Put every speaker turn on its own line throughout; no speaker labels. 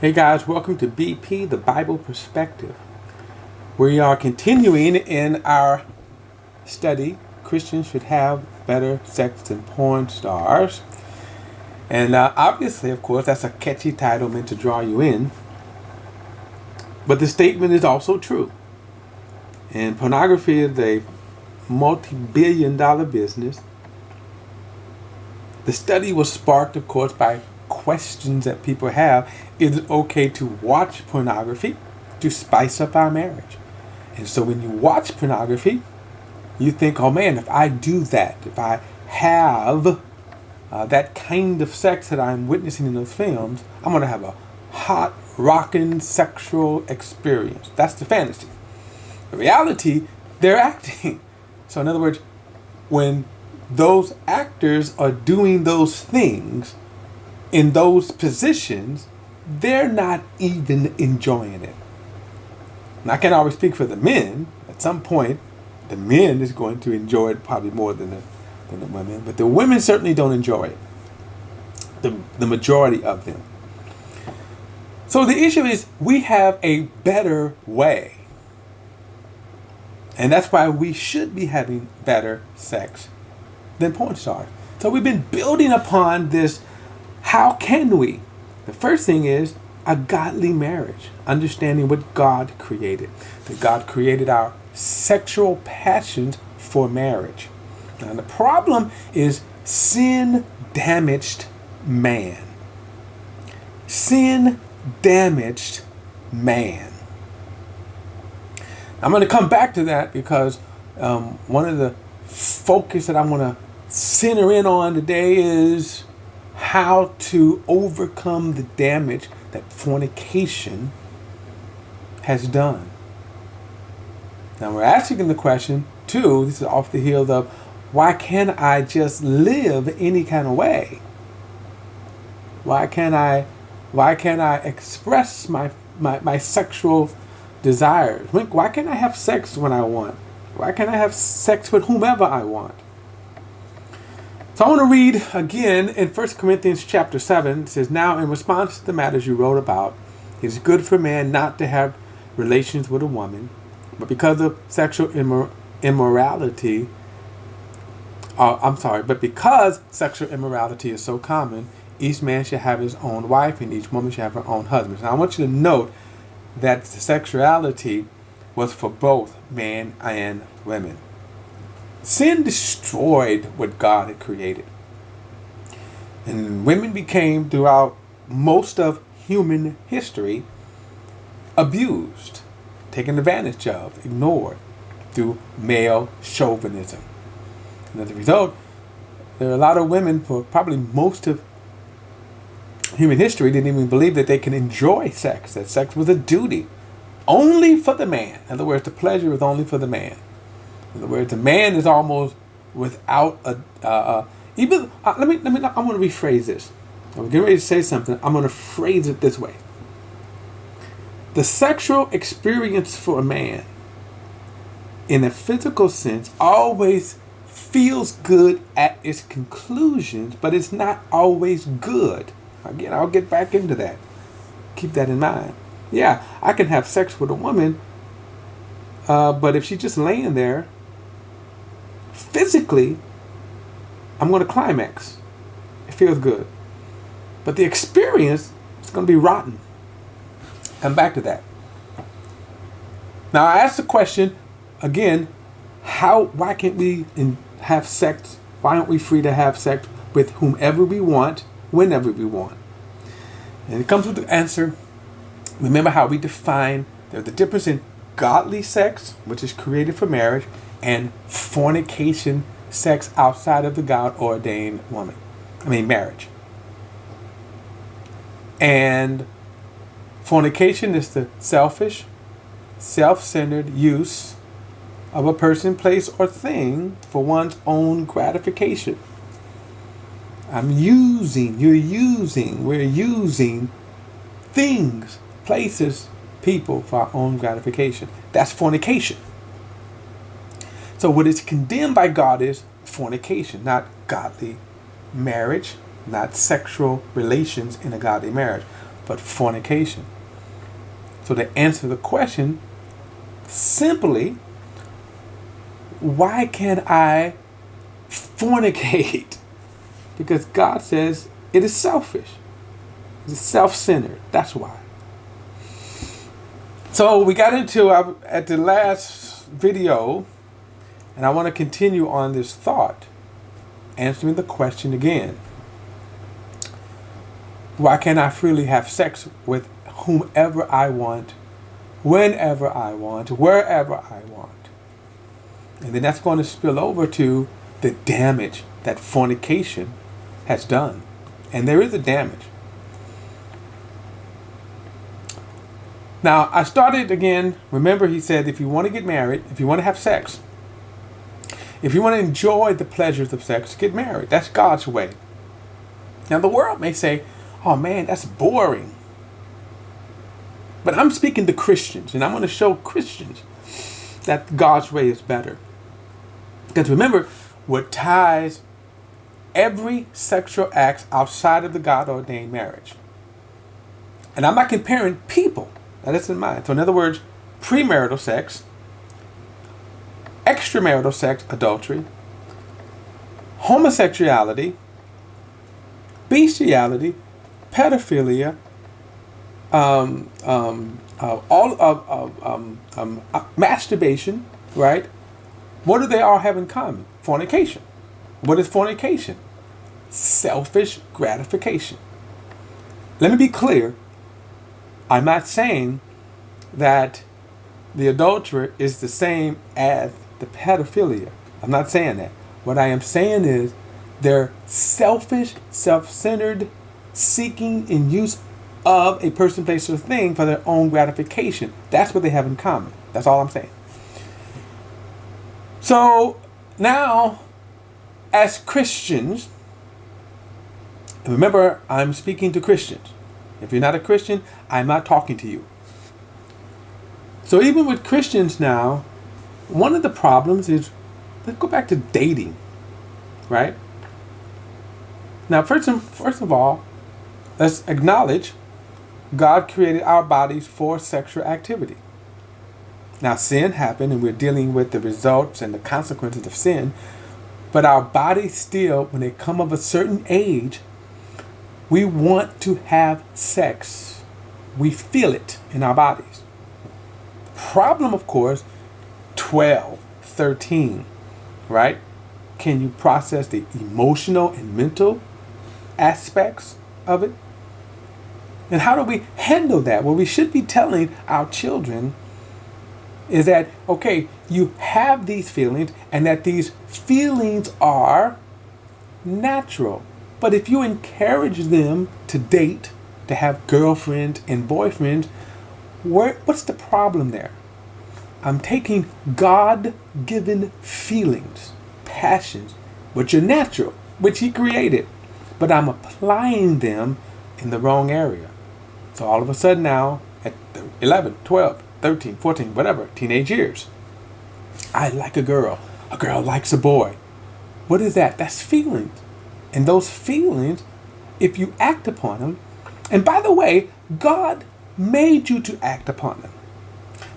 Hey guys, welcome to BP, the Bible Perspective. We are continuing in our study, Christians should have better sex than porn stars. And obviously, of course, that's a catchy title meant to draw you in. But the statement is also true. And pornography is a multi-billion-dollar business. The study was sparked, of course, by questions that people have. Is it okay to watch pornography to spice up our marriage? And so when you watch pornography, you think, oh man, if I do that, if I have that kind of sex that I'm witnessing in those films, I'm going to have a hot, rockin' sexual experience. That's the fantasy. The reality, they're acting. So in other words, when those actors are doing those things in those positions, they're not even enjoying it. And I can't always speak for the men. At some point, the men is going to enjoy it probably more than the women. But the women certainly don't enjoy it. The majority of them. So the issue is we have a better way. And that's why we should be having better sex than porn stars. So we've been building upon this. How can we? The first thing is a godly marriage, understanding what God created. That God created our sexual passions for marriage. Now the problem is sin damaged man. Sin damaged man. I'm going to come back to that because one of the focus that I'm going to center in on today is how to overcome the damage that fornication has done. Now we're asking the question too, this is off the heels of, why can't I just live any kind of way? Why can't I express my sexual desires? Why can't I have sex when I want? Why can't I have sex with whomever I want? So I want to read again in 1 Corinthians chapter 7. It says, now in response to the matters you wrote about, it is good for a man not to have relations with a woman, but because of sexual immorality, but because sexual immorality is so common, each man should have his own wife and each woman should have her own husband. Now I want you to note that sexuality was for both men and women. Sin destroyed what God had created. And women became, throughout most of human history, abused, taken advantage of, ignored through male chauvinism. And as a result, there are a lot of women, for probably most of human history, didn't even believe that they can enjoy sex, that sex was a duty only for the man. In other words, the pleasure is only for the man. In other words, a man is almost without I want to rephrase this. I'm getting ready to say something. I'm going to phrase it this way. The sexual experience for a man, in a physical sense, always feels good at its conclusions, but it's not always good. Again, I'll get back into that. Keep that in mind. Yeah, I can have sex with a woman, but if she's just laying there, physically, I'm going to climax. It feels good. But the experience is going to be rotten. Come back to that. Now, I asked the question, again, why can't we have sex? Why aren't we free to have sex with whomever we want, whenever we want? And it comes with the answer. Remember how we define there's the difference in godly sex, which is created for marriage, and fornication, sex outside of the God-ordained marriage. And fornication is the selfish, self-centered use of a person, place, or thing for one's own gratification. We're using things, places, people for our own gratification. That's fornication. So what is condemned by God is fornication, not godly marriage, not sexual relations in a godly marriage. but fornication. So to answer the question, simply, why can't I fornicate? Because God says it is selfish. It's self-centered. That's why. So we got into at the last video, and I want to continue on this thought, answering the question again. Why can't I freely have sex with whomever I want, whenever I want, wherever I want? And then that's going to spill over to the damage that fornication has done. And there is a damage. Now, I started again. Remember, he said, if you want to get married, if you want to have sex, if you want to enjoy the pleasures of sex, get married. That's God's way. Now, the world may say, oh man, that's boring. But I'm speaking to Christians, and I'm going to show Christians that God's way is better. Because remember, what ties every sexual act outside of the God-ordained marriage. And I'm not comparing people. Now that's in mind. So in other words, premarital sex, extramarital sex, adultery, homosexuality, bestiality, pedophilia, masturbation, right? What do they all have in common? Fornication. What is fornication? Selfish gratification. Let me be clear. I'm not saying that the adulterer is the same as the pedophilia. I'm not saying that. What I am saying is they're selfish, self-centered, seeking and use of a person, place, or thing for their own gratification. That's what they have in common. That's all I'm saying. So now, as Christians, remember, I'm speaking to Christians. If you're not a Christian, I'm not talking to you. So even with Christians now, one of the problems is, let's go back to dating, right? Now, first of all, let's acknowledge God created our bodies for sexual activity. Now, sin happened, and we're dealing with the results and the consequences of sin. But our bodies still, when they come of a certain age, we want to have sex. We feel it in our bodies. Problem, of course, 12, 13, right? Can you process the emotional and mental aspects of it? And how do we handle that? Well, we should be telling our children is that, okay, you have these feelings and that these feelings are natural. But if you encourage them to date, to have girlfriends and boyfriends, what's the problem there? I'm taking God-given feelings, passions, which are natural, which He created, but I'm applying them in the wrong area. So all of a sudden now, at 11, 12, 13, 14, whatever, teenage years, I like a girl likes a boy. What is that? That's feelings. And those feelings, if you act upon them, and by the way, God made you to act upon them.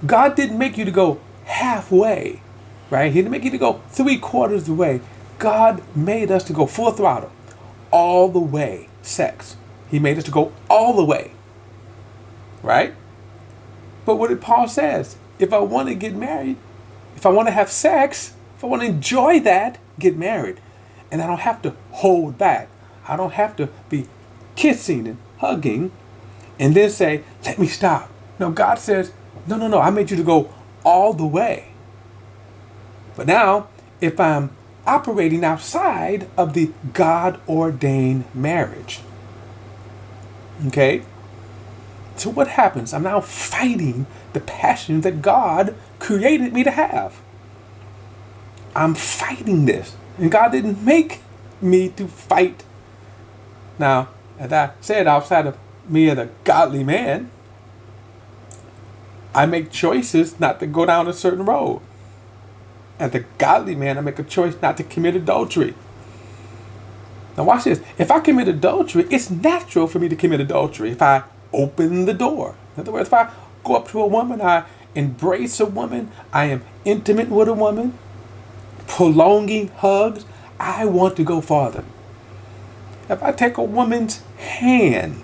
God didn't make you to go halfway, right? He didn't make you to go 3/4 of the way. God made us to go full throttle, all the way, sex. He made us to go all the way, right? But what did Paul says? If I want to get married, if I want to have sex, if I want to enjoy that, get married. And I don't have to hold back. I don't have to be kissing and hugging and then say, let me stop. No, God says, no, I made you to go all the way. But now, if I'm operating outside of the God-ordained marriage, okay, so what happens? I'm now fighting the passion that God created me to have. I'm fighting this. And God didn't make me to fight. Now, as I said, outside of me as a godly man, I make choices not to go down a certain road. As a godly man, I make a choice not to commit adultery. Now watch this. If I commit adultery, it's natural for me to commit adultery. If I open the door. In other words, if I go up to a woman, I embrace a woman, I am intimate with a woman, prolonging hugs, I want to go farther. If I take a woman's hand,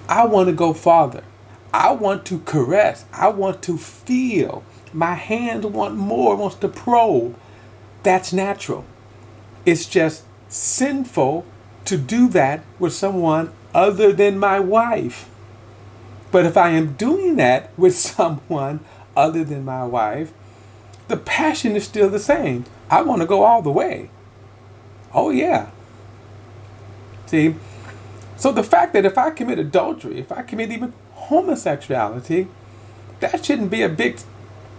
I want to go farther. I want to caress. I want to feel. My hands want more, wants to probe. That's natural. It's just sinful to do that with someone other than my wife. But if I am doing that with someone other than my wife, the passion is still the same. I want to go all the way. Oh yeah. See? So the fact that if I commit adultery, if I commit even homosexuality, that shouldn't be a big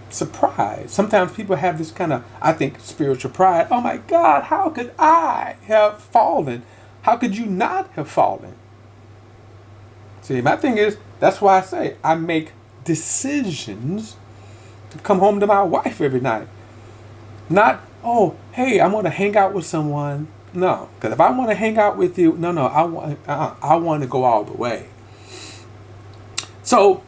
surprise. Sometimes people have this kind of, I think, spiritual pride. Oh my God, how could I have fallen? How could you not have fallen? See, my thing is, that's why I say I make decisions to come home to my wife every night. Not, oh, hey, I want to hang out with someone. No, because if I want to hang out with you, no, I want to go all the way. So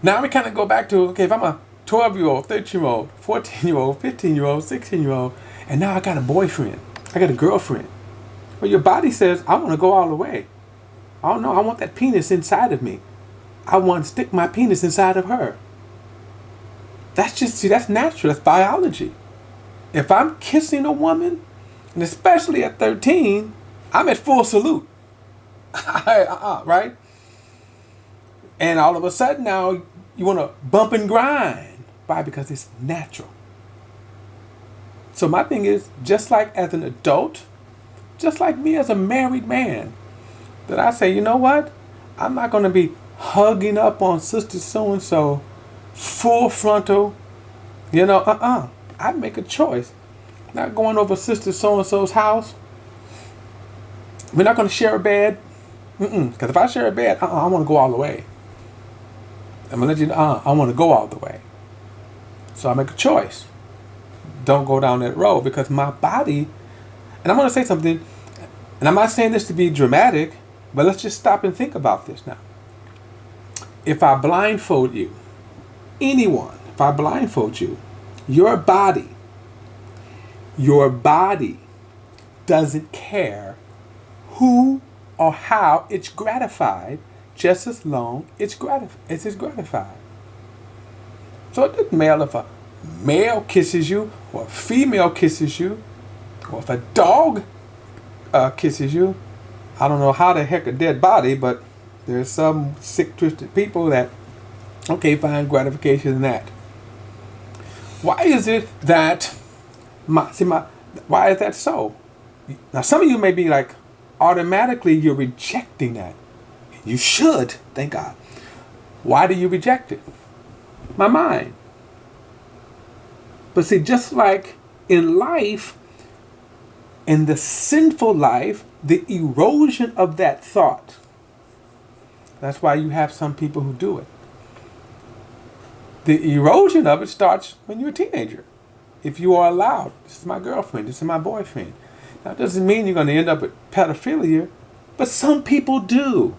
now we kind of go back to, okay, if I'm a 12-year-old, 13-year-old, 14-year-old, 15-year-old, 16-year-old, and now I got a boyfriend, I got a girlfriend. Well, your body says, I want to go all the way. I don't know, I want that penis inside of me. I want to stick my penis inside of her. That's just, see, that's natural, that's biology. If I'm kissing a woman, and especially at 13, I'm at full salute. Right? And all of a sudden now, you want to bump and grind. Why? Because it's natural. So my thing is, just like as an adult, just like me as a married man, that I say, you know what? I'm not going to be hugging up on sister so-and-so, full frontal, I make a choice. Not going over sister so-and-so's house. We're not going to share a bed. Because if I share a bed, I want to go all the way. I'm going to let you know, I want to go all the way. So I make a choice. Don't go down that road, because my body, and I'm going to say something, and I'm not saying this to be dramatic, but let's just stop and think about this now. If I blindfold you, anyone, if I blindfold you, your body doesn't care who or how it's gratified, just as long as it's gratified. So it doesn't matter if a male kisses you, or a female kisses you, or if a dog kisses you. I don't know how the heck a dead body, but there's some sick, twisted people that, find gratification in that. Why is it that, why is that so? Now some of you may be like, automatically you're rejecting that. You should, thank God. Why do you reject it? My mind. But see, just like in life, in the sinful life, the erosion of that thought. That's why you have some people who do it. The erosion of it starts when you're a teenager. If you are allowed, this is my girlfriend, this is my boyfriend. Now, it doesn't mean you're going to end up with pedophilia, but some people do.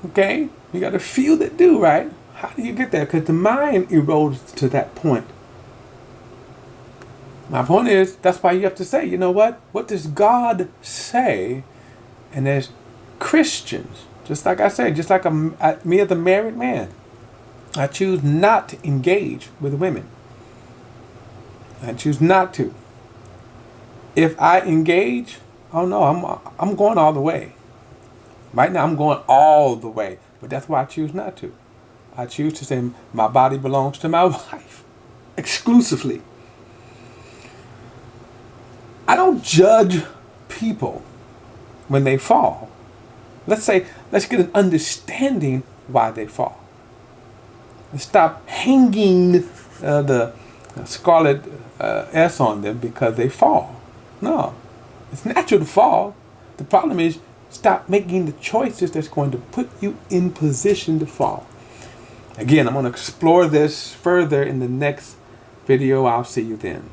Okay? You got a few that do, right? How do you get there? Because the mind erodes to that point. My point is, that's why you have to say, you know what? What does God say? And as Christians, just like I said, just like me as a married man, I choose not to engage with women. I choose not to. If I engage, oh no, I'm going all the way. Right now I'm going all the way. But that's why I choose not to. I choose to say my body belongs to my wife. Exclusively. I don't judge people when they fall. Let's get an understanding why they fall. And stop hanging the scarlet S on them because they fall. No, it's natural to fall. The problem is, stop making the choices that's going to put you in position to fall. Again, I'm going to explore this further in the next video. I'll see you then.